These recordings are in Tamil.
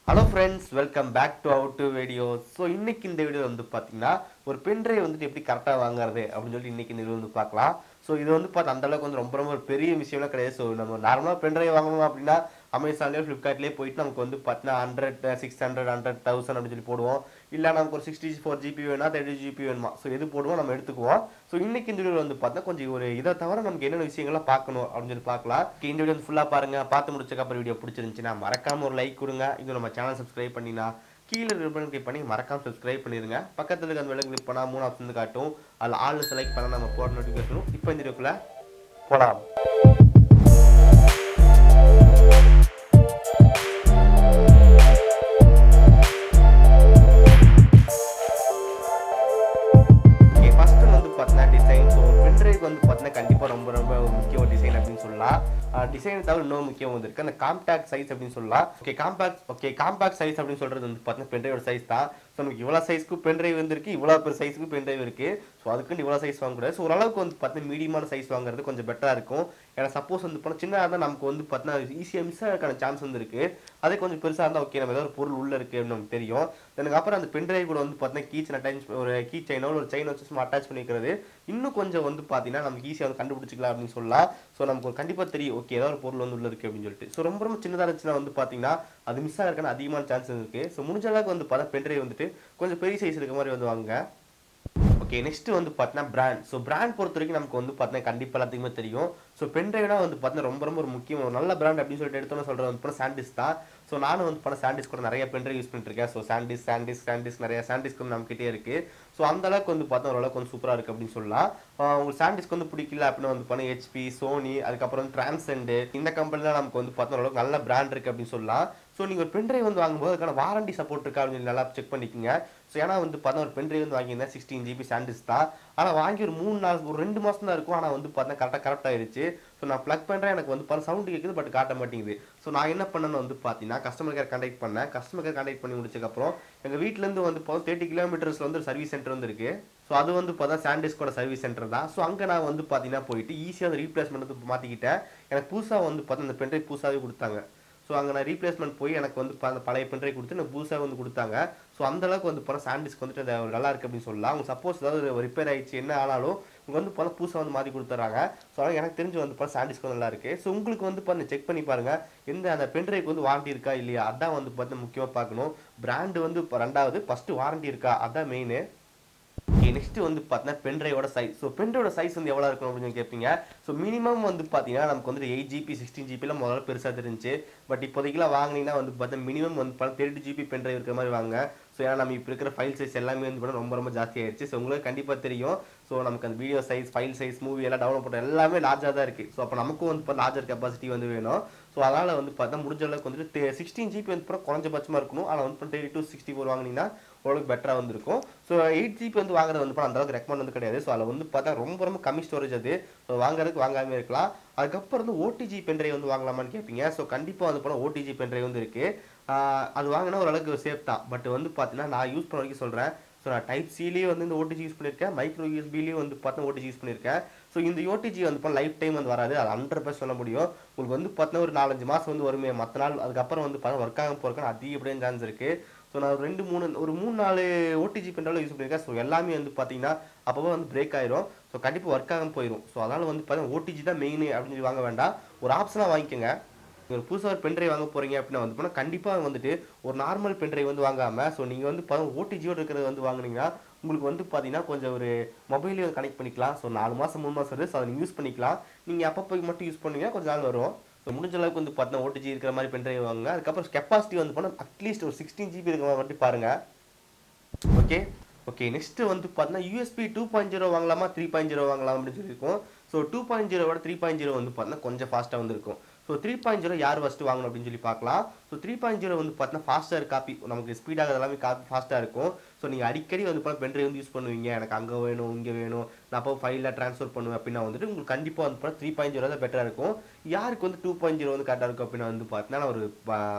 Hello friends, welcome back to our to video. So இன்னைக்கு இந்த வீடியோ வந்து பார்த்தீங்கன்னா ஒரு பென்ட்ரைவ் வந்துட்டு எப்படி கரெக்டாக வாங்குறது அப்படின்னு சொல்லிட்டு இன்னைக்கு இந்த வீடியோ வந்து பார்க்கலாம். ஸோ இது வந்து பார்த்து அந்த அளவுக்கு வந்து ரொம்ப ரொம்ப ஒரு பெரிய விஷயம்லாம் கிடையாது. ஸோ நம்ம நார்மலாக பென்ட்ரைவ் வாங்கணும் அப்படின்னா அமேசான்லேயோ ஃப்ளிப்கார்ட்லேயே போயிட்டு நமக்கு வந்து பார்த்தீங்கன்னா 100 600 100,000 அப்படின்னு சொல்லி போடுவோம். இல்லை நமக்கு ஒரு 64 GB வேணா 30 GB வேணுமா, ஸோ எது போடுவோம் நம்ம எடுத்துக்குவோம். ஸோ இன்னைக்கு இந்த வீடியோ வந்து பார்த்தா கொஞ்சம் ஒரு இதை தவிர நமக்கு என்னென்ன விஷயங்கள்லாம் பார்க்கணும் அப்படின்னு சொல்லி பார்க்கலாம். இந்த வீடியோ வந்து ஃபுல்லாக பாருங்க. பார்த்து முடிச்சக்கப்புறம் வீடியோ பிடிச்சிருந்துச்சுன்னா மறக்காம ஒரு லைக் கொடுங்க. இது நம்ம சேனல் சப்ஸ்கிரைப் பண்ணினா கீழே ரிப்பன் கிளிக் பண்ணி மறக்காம சப்ஸ்கிரைப் பண்ணிருங்க. பக்கத்துல இருக்க அந்த வெள்ளை கிளிக் பண்ணா 3 ஆப்ஷன் காட்டும். அதில் ஆல் செலக்ட் பண்ண நம்ம போட நோட்டிஃபிகேஷனும். இப்போ இந்த வீடியோக்குள்ள போலாம். கண்டிப்பாக ரொம்ப ரொம்ப முக்கிய ஒரு டிசைன் அப்படின்னு சொல்லலாம். டிசைன் தவிர இன்னொரு முக்கியம் வந்து இருக்கு, அந்த காம்பேக்ட் சைஸ் அப்படின்னு சொல்லலாம். காம்பேக்ட் சைஸ் அப்படின்னு சொல்றது வந்து பார்த்தீங்கன்னா பென்ட்ரைவோட சைஸ் தான். ஸோ நமக்கு இவ்வளோ சைஸ்க்கு பென்ட்ரைவ் வந்துருக்கு, இவ்வளோ பெரிய சைஸ்க்கு பென்ட்ரைவ் இருக்கு. ஸோ அதுக்குன்னு இவ்வளோ சைஸ் வாங்கக்கூடாது. ஸோ ஓரளவுக்கு வந்து பார்த்தீங்கன்னா மீடியமான சைஸ் வாங்குறது கொஞ்சம் பெட்டராக இருக்கும். ஏன்னா சப்போஸ் வந்து போனால் சின்னதாக இருந்தால் நமக்கு வந்து பார்த்தீங்கன்னா ஈஸியாக மிஸ் ஆகிறதுக்கான சான்ஸ் வந்து இருக்கு. அதே கொஞ்சம் பெருசாக இருந்தால் ஓகே, நம்ம ஏதாவது ஒரு பொருள் உள்ள இருக்கு அப்படின்னு நமக்கு தெரியும். எனக்கு அப்புறம் அந்த பென்ட்ரைவ் கூட வந்து பார்த்தீங்கன்னா கீச்சன் அட்டாச், ஒரு கீ செயினோ ஒரு செயின் வச்சு சும்மா அட்டாச் பண்ணிக்கிறது இன்னும் கொஞ்சம் வந்து பார்த்தீங்கன்னா நமக்கு ஈஸியாக வந்து கண்டுபிடிச்சிக்கலாம் அப்படின்னு சொல்லலாம். ஸோ நமக்கு ஒரு கண்டிப்பாக தெரியும் ஓகே ஏதாவது ஒரு பொருள் வந்து உள்ள இருக்கு அப்படின்னு சொல்லிட்டு. ஸோ ரொம்ப ரொம்ப சின்னதாக இருந்துச்சுன்னா வந்து பார்த்தீங்கன்னா அது மிஸ் ஆகிறதுக்கான அதிகமான சான்சஸ் இருக்கு. ஸோ முடிஞ்ச அளவுக்கு வந்து பார்த்தா பென்ட்ரைவ் வந்துட்டு கொஞ்சம் பெரிய சைஸ் இருக்க மாதிரி வந்து வாங்க. ஓகே, நெக்ஸ்ட் வந்து பார்த்தீங்கன்னா பிராண்ட். ஸோ பிராண்ட் பொறுத்த வரைக்கும் நமக்கு வந்து பார்த்தீங்கன்னா கண்டிப்பாக எல்லாத்துக்குமே தெரியும். ஸோ பென்ட்ரைவ்னா வந்து பார்த்தீங்கன்னா ரொம்ப ரொம்ப ஒரு முக்கியம், ஒரு நல்ல பிராண்ட் அப்படின்னு சொல்லிட்டு எடுத்தோன்னு சொல்கிறது வந்து பார்த்தா சாண்டிஸ் தான். ஸோ நானும் வந்து பார்த்தா சாண்டிஸ் கூட நிறைய பென்ட்ரைவ் யூஸ் பண்ணிட்டு இருக்கேன். ஸோ சாண்டிஸ் நிறைய சாண்டிஸ்க்கு வந்து நம்மகிட்டே இருக்கு. ஸோ அந்த அளவுக்கு வந்து பார்த்தா ஓரளவுக்கு வந்து சூப்பராக இருக்குது அப்படின்னு சொல்லலாம். உங்களுக்கு சாண்டிஸ்க்கு வந்து பிடிக்கல அப்படின்னு வந்து பார்த்தா ஹெச்பி, சோனி, அதுக்கப்புறம் வந்து டிரான்சென்ட், இந்த கம்பெனிலாம் நமக்கு வந்து பார்த்தா ஓரளவுக்கு நல்ல பிராண்ட் இருக்குது அப்படின்னு சொல்லலாம். ஸோ நீங்கள் ஒரு பென்ட்ரைவ் வந்து வாங்கும்போது அதுக்கான வாரண்டி சப்போர்ட் இருக்கா அப்படின்னு நல்லா செக் பண்ணிக்கோங்க. ஸோ ஏன்னா வந்து பார்த்தா ஒரு பென்ட்ரைவ் வந்து வாங்கியிருந்தேன் 16 GB சாண்டிஸ் தான். ஆனால் வாங்கி ஒரு 3 நாள் ஒரு 2 மாதம் தான் இருக்கும். ஆனால் வந்து பார்த்தா கரெக்ட் ஆயிடுச்சு. ஸோ நான் ப்ளக் பண்ணுறேன், எனக்கு வந்து பார்த்தா சவுண்டு கேட்குது, பட் காட்ட மாட்டேங்குது. ஸோ நான் என்ன பண்ணேன்னு வந்து பார்த்தீங்கன்னா கஸ்டமர் கேர் கான்டாக்ட் பண்ணேன். கஸ்டமர் கேர் கான்டாக்ட் பண்ணி முடிச்சதுக்கப்புறம் எங்கள் வீட்டிலேருந்து வந்து பார்த்தா 30 கிலோமீட்டர்ஸில் வந்து ஒரு சர்வீஸ் சென்டர் வந்து இருக்கு. ஸோ அது வந்து பார்த்தா சாண்டிஸ்கோட சர்வீஸ் சென்டர் தான். ஸோ அங்கே நான் வந்து பார்த்தீங்கன்னா போயிட்டு ஈஸியாக அந்த ரீப்ளேஸ்மெண்ட் வந்து மாற்றிக்கிட்டேன். எனக்கு புதுசாக வந்து பார்த்தா அந்த பென்ட்ரைவ் புதுசாகவே கொடுத்தாங்க. ஸோ அங்கே நான் ரீப்ளேஸ்மெண்ட் போய் எனக்கு வந்து அந்த பழைய பென்ட்ரைவ் கொடுத்து எனக்கு புதுசாக வந்து கொடுத்தாங்க. ஸோ அந்தளவுக்கு வந்து போனால் சாண்டிஸ்க்கு வந்துட்டு அது நல்லா இருக்குது அப்படின்னு சொல்லலாம். அவங்க சப்போஸ் ஏதாவது ரிப்பேர் ஆயிடுச்சு என்ன ஆனாலும் உங்களுக்கு வந்து போனால் புதுசாக வந்து மாற்றி கொடுத்துட்றாங்க. ஸோ அதனால் எனக்கு தெரிஞ்சு வந்து போனால் சாண்டிஸ்க்கு நல்லா இருக்குது. ஸோ உங்களுக்கு வந்து பார்த்து செக் பண்ணி பாருங்கள் எந்த அந்த பென்ட்ரைவ்க்கு வந்து வாரண்டி இருக்கா இல்லையா, அதான் வந்து பார்த்து முக்கியமாக பார்க்கணும். பிராண்டு வந்து இப்போ ரெண்டாவது, ஃபஸ்ட்டு வாரண்டி இருக்கா அதான் மெயின். ஓகே, நெக்ஸ்ட் வந்து பார்த்தீங்கன்னா பென்ட்ரைவோட சைஸ். ஸோ பென்ட்ரைவோட சைஸ் வந்து எவ்வளோ இருக்கணும் அப்படின்னு கேட்பீங்க. ஸோ மினிமம் வந்து பார்த்தீங்கன்னா நமக்கு வந்து 8 GB 16 GB முதல்ல பெருசாக தெரிஞ்சு. பட் இப்போதைக்குலாம் வாங்கினீங்கன்னா வந்து பார்த்தீங்கன்னா மினிமம் வந்து 30 GB பென்ட்ரைவ் இருக்கிற மாதிரி வாங்க. ஸோ ஏன்னா நம்ம இப்போ இருக்கிற ஃபைல் சைஸ் எல்லாமே வந்து ரொம்ப ரொம்ப ஜாஸ்தி ஆயிடுச்சு. ஸோ உங்களுக்கு கண்டிப்பாக தெரியும். ஸோ நமக்கு அந்த video size, file size, movie எல்லாம் டவுன்லோட் பண்ணுற எல்லாமே லார்ஜாக தான் இருக்குது. ஸோ அப்போ நமக்கும் வந்து இப்போ லார்ஜர் கெப்பாசிட்டி வந்து வேணும். ஸோ அதனால் வந்து பார்த்தா முடிஞ்ச அளவுக்கு வந்துட்டு 16 GB வந்து இப்போ குறைஞ்சபட்சமாக இருக்கணும். ஆனால் வந்து 32 64 வாங்கினீங்கன்னா ஓரளவுக்கு பெட்டராக வந்துருக்கும். ஸோ 8 GB வந்து வாங்குறது வந்து அந்த அளவுக்கு ரெக்கமெண்ட் வந்து கிடையாது. ஸோ அதில் வந்து பார்த்தா ரொம்ப ரொம்ப கம்மி ஸ்டோரேஜ் அது. ஸோ வாங்குறதுக்கு வாங்காமல் இருக்கலாம். அதுக்கப்புறம் வந்து ஓடிஜி பென்ட்ரைவ் வந்து வாங்கலாமான்னு கேட்பீங்க. ஸோ கண்டிப்பாக வந்து போனால் ஓடிஜி பென்ட்ரைவ் வந்து இருக்குது. அது வாங்கினா ஓரளவுக்கு சேஃப் தான். பட் வந்து பார்த்தீங்கன்னா நான் யூஸ் பண்ண வரைக்கும் சொல்கிறேன். ஸோ நான் டைப் சிலேயே வந்து இந்த ஓடிஜி யூஸ் பண்ணியிருக்கேன், மைக்ரோ யூஎஸ்பிலேயும் வந்து பார்த்தா ஓடிஜி யூஸ் பண்ணியிருக்கேன். ஸோ இந்த ஓடிஜி வந்து இப்போ லைஃப் டைம் வந்து வராது, அது 100% சொல்ல முடியும். உங்களுக்கு வந்து பார்த்தா ஒரு 4-5 மாதம் வந்து வருமே, மற்ற நாள் அதுக்கப்புறம் வந்து பார்த்தா ஒர்க் ஆகாமல் போகிறதுக்கான அதிகப்படியான சான்ஸ் இருக்குது. ஸோ நான் ஒரு 3-4 ஓடிஜி பென்ட்ரைவ் யூஸ் பண்ணியிருக்கேன். ஸோ எல்லாமே வந்து பார்த்தீங்கன்னா அப்போ வந்து பிரேக் ஆயிரும். ஸோ கண்டிப்பாக ஒர்க் ஆகாமல் போயிடும். ஸோ அதனால் வந்து பார்த்தீங்கன்னா ஓடிஜி தான் மெயின் அப்படின்னு சொல்லி வாங்க வேண்டாம், ஒரு ஆப்ஷனாக வாங்கிக்கோங்க. நீங்கள் ஒரு புதுசாக ஒரு பென்ட்ரைவ் வாங்க போகிறீங்க அப்படின்னா வந்து போனால் கண்டிப்பாக வந்துட்டு ஒரு நார்மல் பென்ட்ரைவ் வந்து வாங்காமல், ஸோ நீங்கள் வந்து ஓடிஜியோடு இருக்கிறது வந்து வாங்கினீங்கன்னா உங்களுக்கு வந்து பார்த்தீங்கன்னா கொஞ்சம் ஒரு மொபைலையும் கனெக்ட் பண்ணிக்கலாம். ஸோ 4 மாதம் 3 மாதம் வருது, ஸோ அதை நீங்கள் யூஸ் பண்ணிக்கலாம். நீங்கள் அப்பப்போ மட்டும் யூஸ் பண்ணீங்கன்னா கொஞ்சம் நாள் வரும். ஸோ முடிஞ்ச அளவுக்கு வந்து பார்த்தீங்கன்னா ஓடிஜி இருக்கிற மாதிரி பென்ட்ரைவ் வாங்க. அதுக்கப்புறம் கெப்பாசிட்டி வந்து போனால் அட்லீஸ்ட் ஒரு 16 GB இருக்கிற மாதிரி மட்டும் பாருங்கள். ஓகே ஓகே, நெக்ஸ்ட் வந்து பார்த்தீங்கன்னா யூஎஸ்பி 2.0 வாங்கலாமா 3.0 வாங்கலாம் அப்படின்னு சொல்லியிருக்கோம். ஸோ 2.0 விட 3.0 வந்து பார்த்தீங்கன்னா கொஞ்சம் ஃபாஸ்ட்டாக வந்துருக்கும். ஸோ 3.0 யார் ஃபஸ்ட்டு வாங்கணும் அப்படின்னு சொல்லி பார்க்கலாம். ஸோ 3.0 வந்து பார்த்தீங்கன்னா ஃபாஸ்ட்டாக காப்பி, நமக்கு ஸ்பீடாக எல்லாமே காப்பி ஃபாஸ்ட்டாக இருக்கும். ஸோ நீங்கள் அடிக்கடி வந்து பார்த்தா பென்ட்ரைவ் வந்து யூஸ் பண்ணுவீங்க, எனக்கு அங்கே வேணும் இங்கே வேணும், நான் அப்போ ஃபைலில் ட்ரான்ஸ்ஃபர் பண்ணுவேன் அப்படின்னா வந்துட்டு உங்களுக்கு கண்டிப்பாக வந்து பார்த்தா 3.0 தான் பெட்டராக இருக்கும். யாருக்கு வந்து 2.0 வந்து கரெக்டாக இருக்கும் அப்படின்னா வந்து பார்த்தீங்கன்னா ஒரு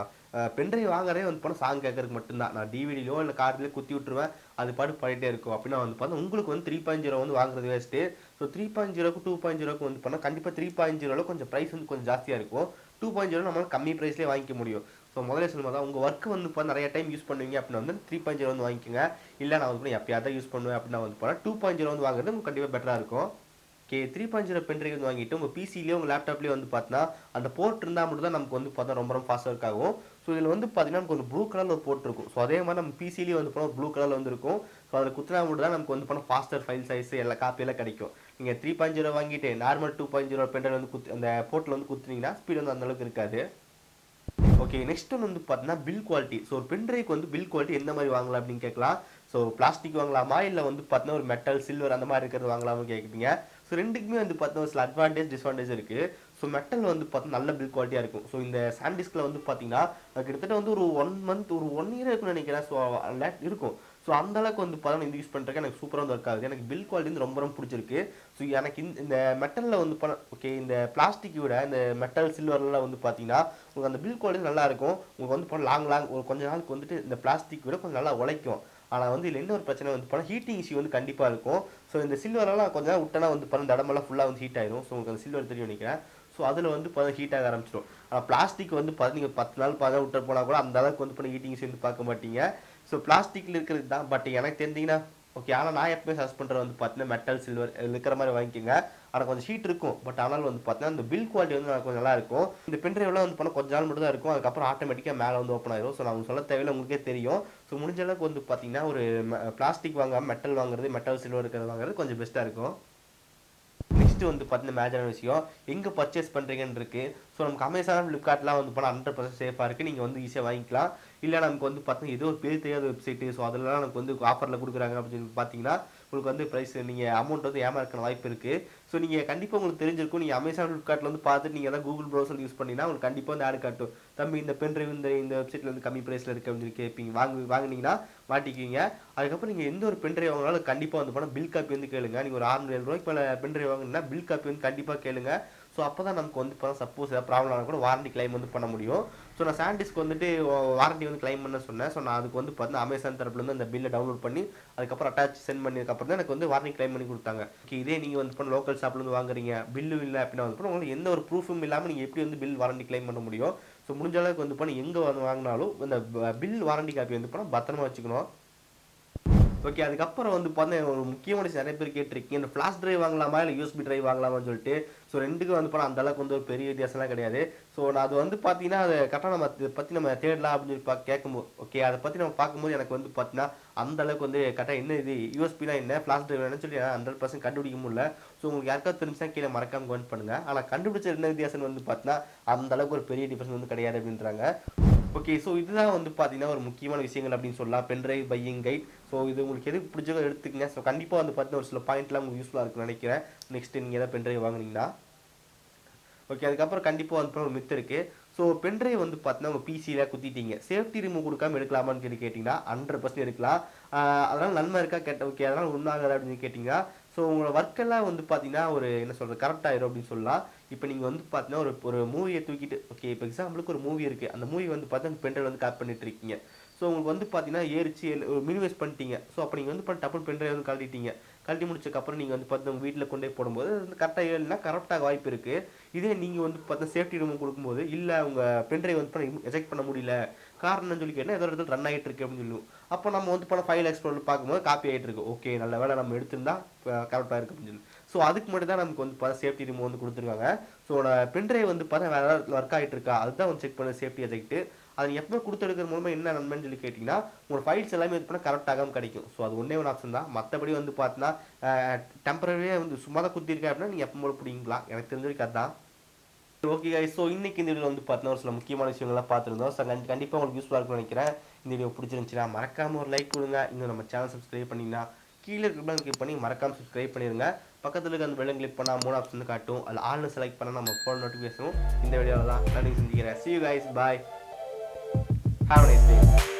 பென்ட்ரைவ் வாங்குறதே வந்து போனால் சாங் கேட்கறதுக்கு மட்டும்தான். நான் டிவிடிலையோ இல்லை கார்டிலையோ குத்தி விட்டுருவேன், அது பாட்டு பாடிட்டே இருக்கும். அப்படின்னா வந்து பார்த்தா உங்களுக்கு வந்து 3.0 வந்து வாங்குறது வேஸ்ட்டு. ஸோ 3.0க்கு 2.0க்கு வந்து பண்ணால் கண்டிப்பாக 3.0 கொஞ்சம் ப்ரைஸ் வந்து கொஞ்சம் ஜாஸ்தியாக இருக்கும். 2.0 நம்மளால் கம்மி ப்ரைஸ்லேயே வாங்கிக்க முடியும். ஸோ ஸோ முதல்ல சொல்லும்போது தான் உங்கள் ஒர்க்கு வந்து இப்போ நிறைய டைம் யூஸ் பண்ணுவீங்க அப்படின்னா வந்து 3.0 வந்து வாங்கிக்கோங்க. இல்லை நான் வந்து எப்பயாவது யூஸ் பண்ணுவேன் அப்படின்னா வந்து போனால் 2.0 வந்து வாங்குறது உங்களுக்கு கண்டிப்பாக பெட்டராக இருக்கும். ஓகே 3.0 பென்ட்ரைவ் வந்து வாங்கிட்டு உங்கள் பிசிலேயே உங்கள் லேப்டாப்லேயே வந்து பார்த்தீங்கன்னா அந்த போர்ட் இருந்தால் மட்டும் தான் நமக்கு வந்து பார்த்தா ரொம்ப ரொம்ப ஃபாஸ்ட்டாக ஒர்க் ஆகும். ஸோ இதில் வந்து பார்த்தீங்கன்னா நமக்கு ஒரு ப்ளூ கலரில் ஒரு போர்ட் இருக்கும். ஸோ அதே மாதிரி நம்ம பிசிலேயே வந்து போனால் ப்ளூ கலரில் வந்து இருக்கும். ஸோ அதில் குத்துனா மட்டும் தான் நமக்கு வந்து போனால் ஃபாஸ்டர் ஃபைல் சைஸ் எல்லா காப்பியெல்லாம் கிடைக்கும். நீங்கள் 3.0 வாங்கிட்டு நார்மல் 2.0 பென்ட்ரைவ் வந்து அந்த போர்ட்டில் வந்து குத்துனீங்கன்னா ஸ்பீட் வந்து அந்தளவுக்கு இருக்காது. ஓகே நெக்ஸ்ட் ஒன்று வந்து பார்த்தீங்கன்னா பில் குவாலிட்டி. ஸோ ஒரு பென்ட்ரைவ்க்கு வந்து பில் குவாலிட்டி எந்த மாதிரி வாங்கலாம் அப்படின்னு கேட்கலாம். ஸோ பிளாஸ்டிக் வாங்கலாமா இல்லை வந்து பார்த்தீங்கன்னா ஒரு மெட்டல் சில்வர் அந்த மாதிரி இருக்கிறது வாங்கலாம்னு கேட்குறீங்க. ஸோ ரெண்டுக்குமே வந்து பார்த்தீங்கன்னா ஒரு சில அட்வான்டேஜ் டிஸ்அட்வான்டேஜ் இருக்குது. ஸோ மெட்டல் வந்து பார்த்தீங்கன்னா நல்ல பில் குவாலிட்டியாக இருக்கும். ஸோ இந்த சாண்டிஸ்கில் வந்து பார்த்தீங்கன்னா கிட்டத்தட்ட வந்து ஒரு 1 மந்த் ஒரு 1 இயர் இருக்குன்னு நினைக்கிறேன். ஸோ இருக்கும். ஸோ அந்த அளவுக்கு வந்து பார்த்தீங்கன்னா இந்த யூஸ் பண்ணுறதுக்கு எனக்கு சூப்பராக வந்து ஒர்க் ஆகுது. எனக்கு பில் குவாலிட்டி வந்து ரொம்ப ரொம்ப பிடிச்சிருக்கு. ஸோ எனக்கு இந்த மெட்டலில் வந்து ஓகே இந்த பிளாஸ்டிக் விட இந்த மெட்டல் சில்வர்லாம் வந்து பார்த்தீங்கன்னா உங்களுக்கு அந்த பில் குவாலிட்டி நல்லா இருக்கும். உங்களுக்கு வந்து லாங் ஒரு கொஞ்ச நாளுக்கு வந்துட்டு இந்த பிளாஸ்டிக் விட கொஞ்சம் நல்லா உழைக்கும். ஆனால் வந்து இதில் என்ன ஒரு பிரச்சனை வந்து போனால் ஹீட்டிங் இஷ்யூ வந்து கண்டிப்பாக இருக்கும். ஸோ இந்த சில்வரெல்லாம் கொஞ்சம் நேரம் விட்டனா வந்து பாருங்க தடமெல்லாம் ஃபுல்லாக வந்து ஹீட் ஆயிடும். ஸோ உங்களுக்கு அந்த சில்வர் தெரியும் நினைக்கிறேன். ஸோ அதில் வந்து ஹீட் ஆக ஆரம்பிச்சிடும். ஆனால் பிளாஸ்டிக் வந்து நீங்கள் 10 நாள் 10 விட்டு போனால் கூட அந்த அளவுக்கு வந்து ஹீட்டிங் இஷ்யூ வந்து பார்க்க மாட்டீங்க. ஸோ பிளாஸ்டிக்கில் இருக்கிறது தான். பட் எனக்கு தெரிஞ்சிங்கன்னா ஓகே ஆனால் நான் எப்பவுமே சஜஸ்ட் பண்ணுறது வந்து பார்த்தீங்கன்னா மெட்டல் சில்வர் இருக்கிற மாதிரி வாங்கிக்கோங்க. ஆனால் கொஞ்சம் ஹீட் இருக்கும். பட் ஆனால் வந்து பார்த்தீங்கன்னா இந்த பில் குவாலிட்டி வந்து கொஞ்சம் நல்லா இருக்கும். இந்த பென்ட்ரைவ்லாம் வந்து பண்ணால் கொஞ்ச நாள் மட்டும் தான் இருக்கும். அதுக்கப்புறம் ஆட்டோமேட்டிக்காக மேலே வந்து ஓப்பன் ஆயிடும். ஸோ நான் சொல்ல தேவையில்லை உங்களுக்கே தெரியும். ஸோ முடிஞ்ச அளவுக்கு வந்து பார்த்தீங்கன்னா ஒரு பிளாஸ்டிக் வாங்காமல் மெட்டல் வாங்குறது மெட்டல் சில்வர் இருக்கிறது வாங்குறது கொஞ்சம் பெஸ்ட்டாக இருக்கும். நெக்ஸ்ட் வந்து பார்த்தீங்கன்னா மேஜரான விஷயம் எங்கே பர்ச்சேஸ் பண்ணுறீங்கன்னு இருக்குது. ஸோ நமக்கு அமேசான் ஃப்ளிப்கார்ட்லாம் வந்து போனால் 100% சேஃபாக இருக்குது. நீங்கள் வந்து ஈஸியாக வாங்கிக்கலாம். இல்லை நமக்கு வந்து பார்த்தீங்கன்னா ஏதோ ஒரு பேர் தெரியாத வெப்சைட்டு. ஸோ அதெல்லாம் நமக்கு வந்து ஆஃபரில் கொடுக்குறாங்க அப்படின்னு பார்த்தீங்கன்னா உங்களுக்கு வந்து ப்ரைஸ் நீங்கள் அமௌண்ட் வந்து ஏமாறுக்கிற வாய்ப்பு இருக்குது. ஸோ நீங்கள் கண்டிப்பாக உங்களுக்கு தெரிஞ்சிருக்கும். நீங்கள் அமேசான் ஃப்ளிப்கார்ட்டில் வந்து பார்த்துட்டு நீங்கள் தான் கூகுள் ப்ரௌசர் யூஸ் பண்ணிங்கன்னா உங்களுக்கு கண்டிப்பாக வந்து ஆட் காட்டும். தம்பி இந்த பென்ட்ரைவ் இந்த வெப்சைட்டில் வந்து கம்மி ப்ரைஸில் இருக்குது அப்படின்னு சொல்லி கேட்பீங்க. வாங்கினீங்கன்னா மாட்டிக்குவீங்க. அதுக்கப்புறம் நீங்கள் எந்த ஒரு பென்ட்ரைவ் வாங்கினாலும் கண்டிப்பாக வந்து போனால் பில் காப்பி வந்து கேளுங்க. நீங்கள் ஒரு 600 ரூபாய்க்கு மேலே பென்ட்ரைவ் வாங்கினா பில் காப்பி வந்து கண்டிப்பாக கேளுங்க. ஸோ அப்போ தான் நமக்கு வந்து இப்போ சப்போஸ் ஏதாவது ப்ராப்ளம் ஆனால் கூட வாரண்டி கிளைம் வந்து பண்ண முடியும். ஸோ நான் சாண்டிஸ்க்கு வந்துட்டு வாரண்டி வந்து கிளைம் பண்ண சொன்னேன். ஸோ நான் அதுக்கு வந்து பார்த்தீங்கன்னா அமேசான் தரப்புலேருந்து அந்த பில்லை டவுன்லோட் பண்ணி அதுக்கப்புறம் அட்டாச் சென்ட் பண்ணதுக்கப்புறம் தான் எனக்கு வந்து வாரண்டி கிளைம் பண்ணி கொடுத்தாங்க. ஓகே இதே நீங்கள் வந்து இப்போ லோக்கல் ஷாப்லேருந்து வாங்குறீங்க பில்லு இல்லை அப்படின்னா வந்து உங்களுக்கு எந்த ஒரு ப்ரூஃபும் இல்லாமல் நீங்கள் எப்படி வந்து பில் வாரண்டி கிளைம் பண்ண முடியும். ஸோ முடிஞ்ச அளவுக்கு வந்து போனால் எங்கே வந்து வாங்கினாலும் இந்த பில் வாரண்டி காப்பி வந்து போனால் பத்திரமா வச்சுக்கணும். ஓகே அதுக்கப்புறம் வந்து பார்த்தீங்கன்னா ஒரு முக்கியமான விஷயம் நிறைய பேர் கேட்டிருக்கீங்க. இந்த ஃப்ளாஷ் டிரைவ் வாங்கலாமா இல்லை யூஎஸ்பி டிரைவ் வாங்கலாமான்னு சொல்லிட்டு. ஸோ ரெண்டுக்கும் வந்து போனால் அந்த அளவுக்கு வந்து ஒரு பெரிய வித்தியாசம்லாம் கிடையாது. ஸோ நான் அது வந்து பார்த்தீங்கன்னா அதை கரெக்டாக நம்ம இதை பற்றி நம்ம தேடலாம் அப்படின்னு சொல்லி கேட்கும்போது ஓகே அதை பற்றி நம்ம பார்க்கும்போது எனக்கு வந்து பார்த்தீங்கன்னா அந்த அளவுக்கு வந்து கரெக்டாக என்ன இது யூஎஸ்பிலாம் என்ன ஃப்ளாஷ் டிரைவ் என்னன்னு சொல்லி 100% கண்டுபிடிக்க முடியல. ஸோ உங்களுக்கு யாருக்காவது தெரிஞ்சுன்னா கீழே மறக்காம கமெண்ட் பண்ணுங்கள். ஆனால் கண்டுபிடிச்ச என்ன வித்தியாசம் வந்து பார்த்தீங்கன்னா அந்த அளவுக்கு ஒரு பெரிய டிஃபரன்ஸ் வந்து கிடையாது அப்படின்றாங்க. ஓகே ஸோ இதுதான் வந்து பார்த்தீங்கன்னா ஒரு முக்கியமான விஷயங்கள் அப்படின்னு சொல்லலாம் பென்ட்ரைவ் பையிங் கைட். ஸோ இது உங்களுக்கு எது பிடிச்சதோ எடுத்துக்கங்க. ஸோ கண்டிப்பாக வந்து பார்த்தீங்கன்னா ஒரு சில பாயிண்ட்லாம் உங்களுக்கு யூஸ்ஃபுல்லாக இருக்குன்னு நினைக்கிறேன். நெக்ஸ்ட் நீங்கள் எதாவது பென்ட்ரைவ் வாங்குனீங்கன்னா ஓகே அதுக்கப்புறம் கண்டிப்பாக வந்து ஒரு மித்து இருக்குது. ஸோ பென்ட்ரைவ் வந்து பார்த்தீங்கன்னா உங்கள் பிசியில் குத்திட்டீங்க சேஃப்டி ரிமூவ் கொடுக்காம எடுக்கலாமான்னு கேட்டிங்கன்னா 100% எடுக்கலாம். அதனால் நன்மை இருக்கா ஓகே அதனால் ஒன்றாகாது அப்படின்னு கேட்டிங்கன்னா ஸோ உங்களோட ஒர்க்கெல்லாம் வந்து பார்த்தீங்கன்னா ஒரு என்ன சொல்கிறது கரெக்ட் ஆயிரும் அப்படின்னு சொல்லலாம். இப்போ நீங்கள் வந்து பார்த்தீங்கன்னா ஒரு மூவியை தூக்கிட்டு ஓகே இப்போ எக்ஸாம்பிளுக்கு ஒரு மூவி இருக்குது. அந்த மூவி வந்து பார்த்தீங்கன்னா பென்ட்ரைவ் வந்து காப்பி பண்ணிட்டு இருக்கீங்க. ஸோ உங்களுக்கு வந்து பார்த்தீங்கன்னா ஏறிச்சு ஒரு மினிமைஸ் பண்ணிட்டீங்க. ஸோ அப்போ நீங்கள் வந்து டப்புன்னு பென்ட்ரைவ் வந்து கழட்டிட்டீங்க. கழட்டி முடிச்சதுக்கப்புறம் நீங்கள் வந்து பார்த்தீங்கன்னா வீட்டில் கொண்டே போடும்போது கரெக்டாக ஏறினா கரெக்டாக வாய்ப்பு இருக்குது. இதே நீங்கள் வந்து பார்த்தீங்கன்னா சேஃப்டி ரூம் கொடுக்கும்போது இல்லை உங்கள் பென்ட்ரைவ் வந்து எஜெக்ட் பண்ண முடியல காரணம்னு சொல்லி கேட்டால் ஏதோ இடத்துல ரன் ஆகிட்டு இருக்கு அப்படின்னு சொல்லுவோம். அப்போ நம்ம வந்து பண்ண ஃபைல் எக்ஸ்ப்ளோர் பார்க்கும்போது காப்பி ஆகிட்டு இருக்கு. ஓகே நல்ல வேலை நம்ம எடுத்திருந்தா கரெக்டாக இருக்கு அப்படின்னு சொல்லி. ஸோ அதுக்கு மட்டும் தான் நமக்கு வந்து சேஃப்டி ரூம் வந்து கொடுத்துருக்காங்க. ஸோ பென்ட்ரைவ் வந்து பார்த்தா வேறு ஏதாவது ஒர்க் ஆகிட்டு இருக்கா அதுதான் வந்து செக் பண்ண சேஃப்டி எஜெக்ட். அது எப்போ கொடுத்துருக்கிற மூலமாக என்ன நன்மைன்னு சொல்லி கேட்டிங்கன்னா உங்களோட ஃபைல்ஸ் எல்லாமே இது பண்ணால் கரெக்டாகாமல் கிடைக்கும். ஸோ அது ஒன்றே ஒரு ஆப்ஷன் தான். மற்றபடி வந்து பார்த்தீங்கன்னா டெம்பரரியாக வந்து சும்மா தான் குத்திருக்கேன் அப்படின்னா நீங்கள் எப்போ போல பிடிக்கலாம். எனக்கு தெரிஞ்ச வரைக்கும் அதுதான். ஓகே கைஸ் ஸோ இன்னைக்கு இந்த வீடியோவில் வந்து பார்த்தீங்கன்னா ஒரு சில முக்கியமான விஷயங்கள்லாம் பார்த்துருந்தோம். ஸோ கண்டிப்பாக உங்களுக்கு யூஸ்ஃபுல்லாக இருக்கும்னு நினைக்கிறேன். இந்த வீடியோ பிடிச்சிருந்துச்சுன்னா மறக்காமல் ஒரு லைக் கொடுங்க. இன்னும் நம்ம சேனல் சப்ஸ்கிரைப் பண்ணிங்கன்னா கீழே இருக்கிற கிளிக் பண்ணி மறக்காமல் சப்ஸ்கிரைப் பண்ணிடுங்க. பக்கத்தில் இருக்க அந்த பெல்லை கிளிக் பண்ணால் 3 ஆப்ஷன் காட்டும். அதில் ஆல்னு செலக்ட் பண்ணால் நம்ம ஃபோன் நோட்டிஃபிகேஷனும் இந்த வீடியோவில் தான் நான் செஞ்சுக்கிறேன். See you guys, bye. Have a nice day.